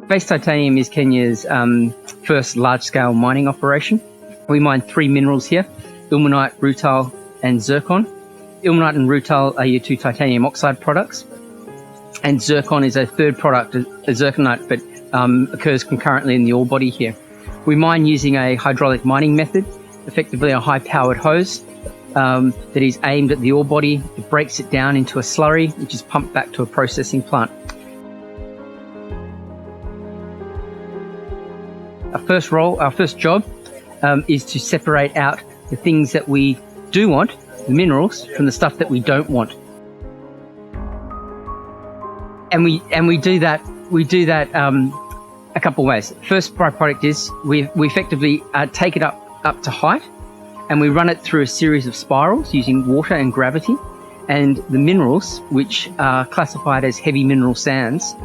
Base Titanium is Kenya's first large-scale mining operation. We mine 3 minerals here: ilmenite, rutile and zircon. Ilmenite and rutile are your 2 titanium oxide products, and zircon is a third product, a zirconite, but occurs concurrently in the ore body here. We mine using a hydraulic mining method, effectively a high-powered hose that is aimed at the ore body. It breaks it down into a slurry, which is pumped back to a processing plant. Our first job is to separate out the things that we do want, the minerals, from the stuff that we don't want. And we do that a couple of ways. First byproduct is we effectively take it up to height, and we run it through a series of spirals using water and gravity. And the minerals, which are classified as heavy mineral sands,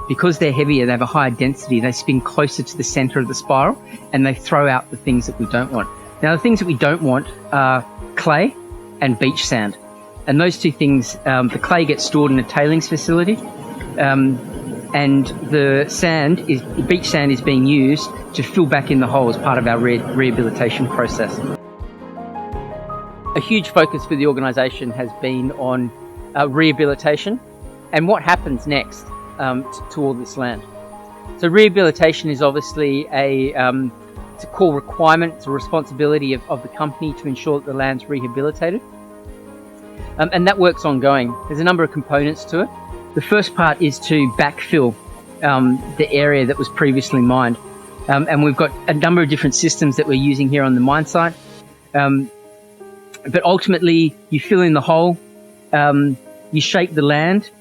because they're heavier, they have a higher density, they spin closer to the center of the spiral, and they throw out the things that we don't want. Now, the things that we don't want are clay and beach sand. And those 2 things, the clay gets stored in a tailings facility, and the beach sand is being used to fill back in the hole as part of our rehabilitation process. A huge focus for the organisation has been on rehabilitation and what happens next to all this land. So rehabilitation is obviously it's a core requirement, it's a responsibility of the company to ensure that the land's rehabilitated. And that work's ongoing. There's a number of components to it. The first part is to backfill the area that was previously mined. And we've got a number of different systems that we're using here on the mine site. But ultimately, you fill in the hole, you shape the land,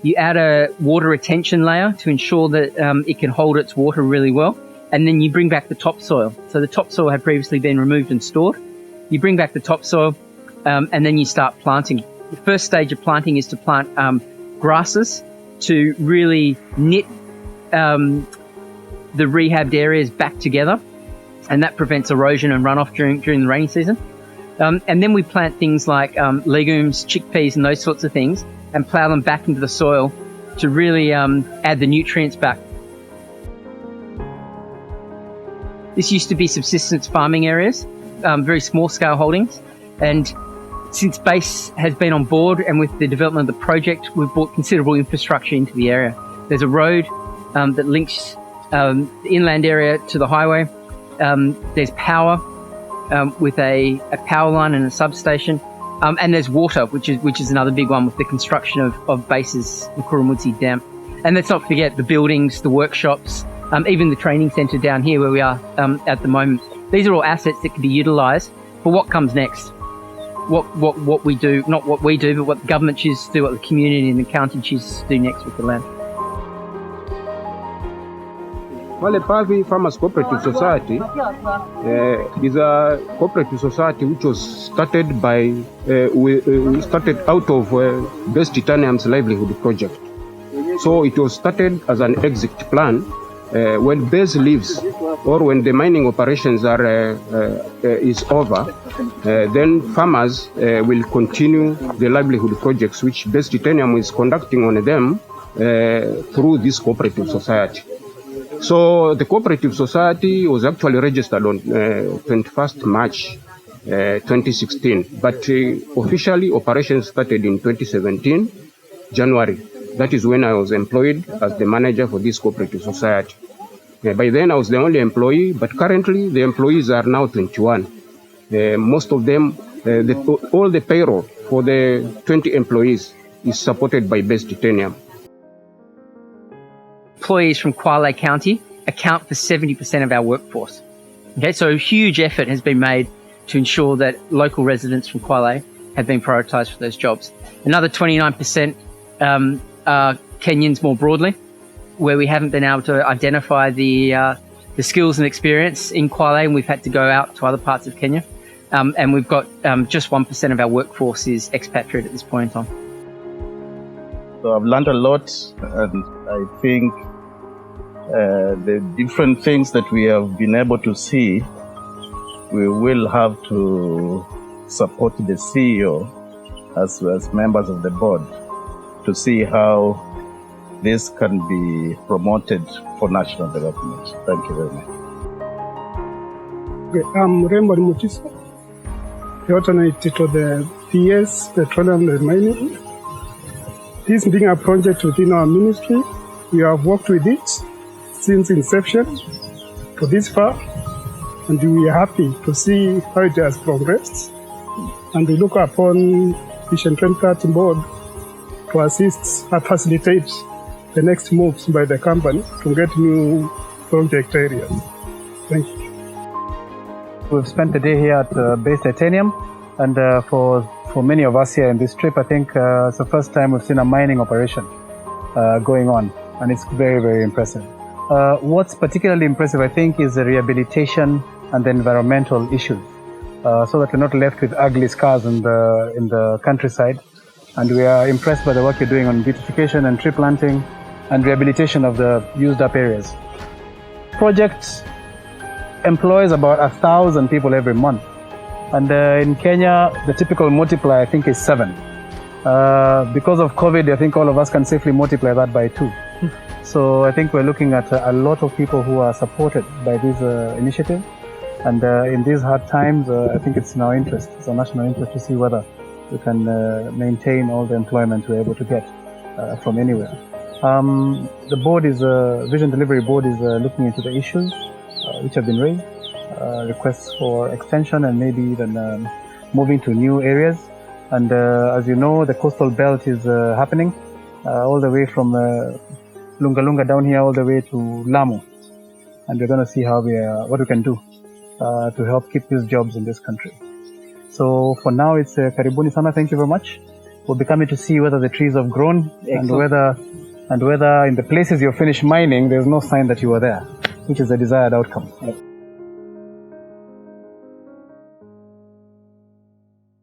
you add a water retention layer to ensure that it can hold its water really well, and then you bring back the topsoil. So the topsoil had previously been removed and stored. You bring back the topsoil, and then you start planting. The first stage of planting is to plant grasses to really knit the rehabbed areas back together, and that prevents erosion and runoff during the rainy season. And then we plant things like legumes, chickpeas and those sorts of things, and plough them back into the soil to really add the nutrients back. This used to be subsistence farming areas, very small scale holdings, and since Base has been on board and with the development of the project, we've brought considerable infrastructure into the area. There's a road that links the inland area to the highway. There's power with a power line and a substation. And there's water, which is another big one with the construction of Base's Mukurumudzi Dam. And let's not forget the buildings, the workshops, even the training centre down here where we are at the moment. These are all assets that can be utilised for what comes next. What we do, not what we do, but what the government chooses to do, what the community and the county chooses to do next with the land. Wale Pavi Farmers Cooperative Society is a cooperative society which was started by, we started out of Base Titanium's livelihood project. So it was started as an exit plan. When Base leaves or when the mining operations is over, then farmers will continue the livelihood projects which Base Titanium is conducting on them through this cooperative society. So the cooperative society was actually registered on 21st March 2016, but officially operations started in 2017, January. That is when I was employed as the manager for this cooperative society. By then I was the only employee, but currently the employees are now 21. Most of them, all the payroll for the 20 employees is supported by Base Titanium. Employees from Kwale County account for 70% of our workforce. Okay, so a huge effort has been made to ensure that local residents from Kwale have been prioritised for those jobs. Another 29% are Kenyans more broadly, where we haven't been able to identify the skills and experience in Kwale, and we've had to go out to other parts of Kenya. And we've got just 1% of our workforce is expatriate at this point in time. So I've learned a lot, and I think the different things that we have been able to see, we will have to support the CEO as members of the board to see how this can be promoted for national development. Thank you very much. Okay, I'm Raymond Mutiso, the alternate to the PS, Petroleum and Mining. This being a project within our ministry, we have worked with it since inception to this far, and we are happy to see how it has progressed. And we look upon Vision 2030 board to assist and facilitate the next moves by the company to get new project areas. Thank you. We've spent the day here at Base Titanium, and for many of us here in this trip, I think it's the first time we've seen a mining operation going on, and it's very, very impressive. What's particularly impressive, I think, is the rehabilitation and the environmental issues, so that we're not left with ugly scars in the countryside. And we are impressed by the work you're doing on beautification and tree planting and rehabilitation of the used up areas. Project employs about 1,000 people every month. And in Kenya, the typical multiplier, I think, is 7. Because of COVID, I think all of us can safely multiply that by 2. So I think we're looking at a lot of people who are supported by this initiative. And in these hard times, I think it's in our interest, it's our national interest, to see whether we can maintain all the employment we're able to get from anywhere. The board is, Vision Delivery Board is looking into the issues which have been raised, requests for extension and maybe even moving to new areas. And as you know, the coastal belt is happening all the way from Lunga Lunga down here all the way to Lamu. And we're going to see how what we can do to help keep these jobs in this country. So for now, it's Karibuni Sana. Thank you very much. We'll be coming to see whether the trees have grown. Excellent. and whether in the places you've finished mining, there's no sign that you were there, which is the desired outcome.